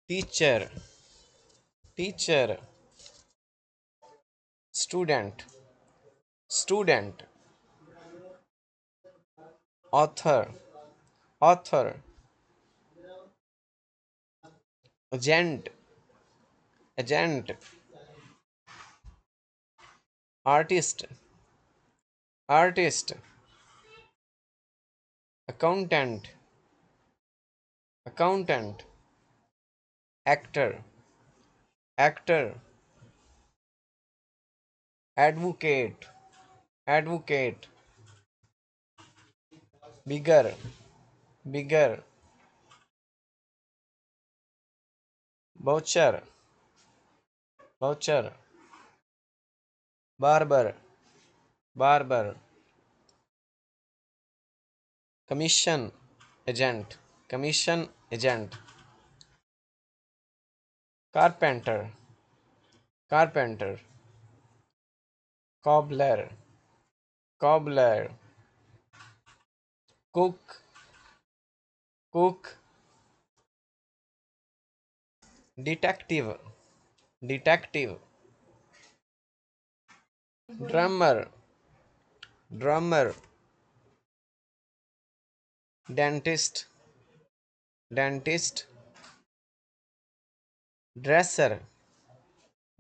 teacher, teacher, student, student, author, author, agent, agent, artist, artist, accountant, accountant, actor, actor, advocate, advocate, bigger, bigger, voucher, voucher, barber, barber, commission agent, commission agent, carpenter, carpenter, cobbler, cobbler, cook, cook, detective, detective, drummer, drummer, dentist, dentist, dresser,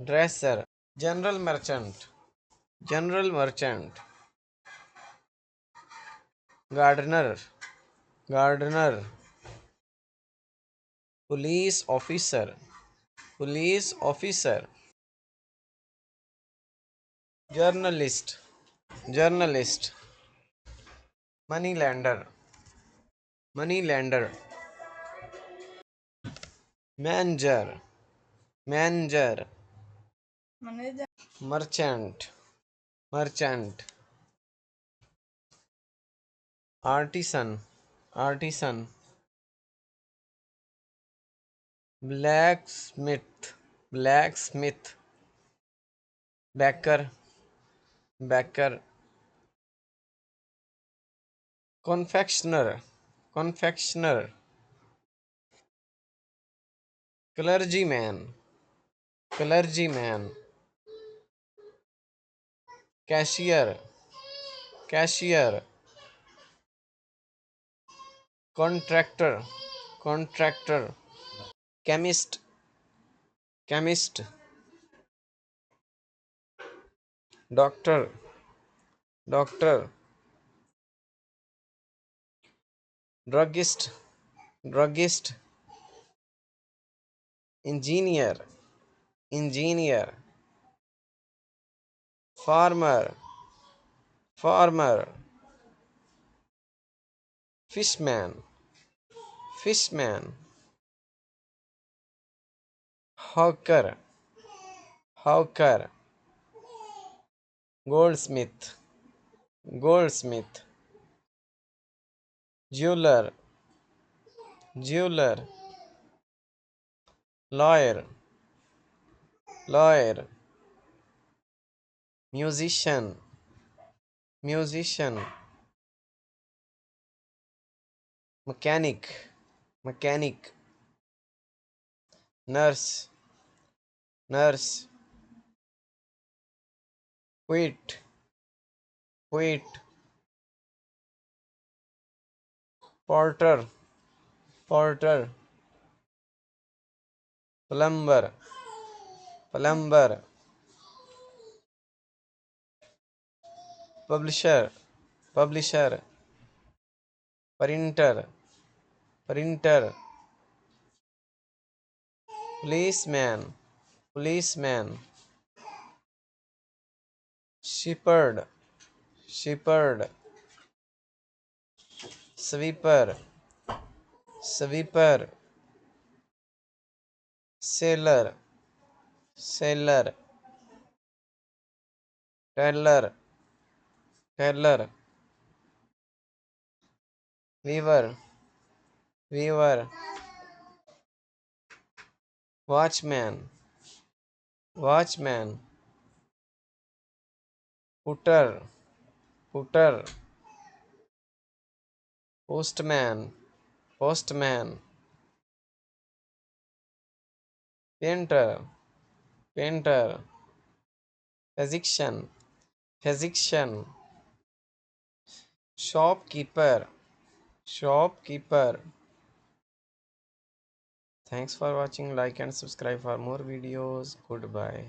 dresser, general merchant, general merchant, gardener, gardener, police officer, police officer, journalist, journalist, money lender, money lender, manager, manager, merchant, merchant, artisan, artisan, blacksmith, blacksmith, baker, baker, confectioner, confectioner, clergyman, clergyman, cashier, cashier, contractor, contractor, chemist, chemist, doctor, doctor, druggist, druggist, engineer, engineer, farmer, farmer, fishman, fishman, hawker, hawker, goldsmith, goldsmith, jeweler, jeweler, lawyer, lawyer, musician, musician, mechanic, mechanic, nurse, nurse, poet, poet, porter, porter, plumber, plumber, publisher, publisher, printer, printer, policeman, policeman, shepherd, shepherd, sweeper, sweeper, sailor, sailor, teller, teller, weaver, weaver, watchman, watchman, putter, putter, postman, postman, painter, painter, physician, physician, shopkeeper, shopkeeper. Thanks for watching. Like and subscribe for more videos. Goodbye.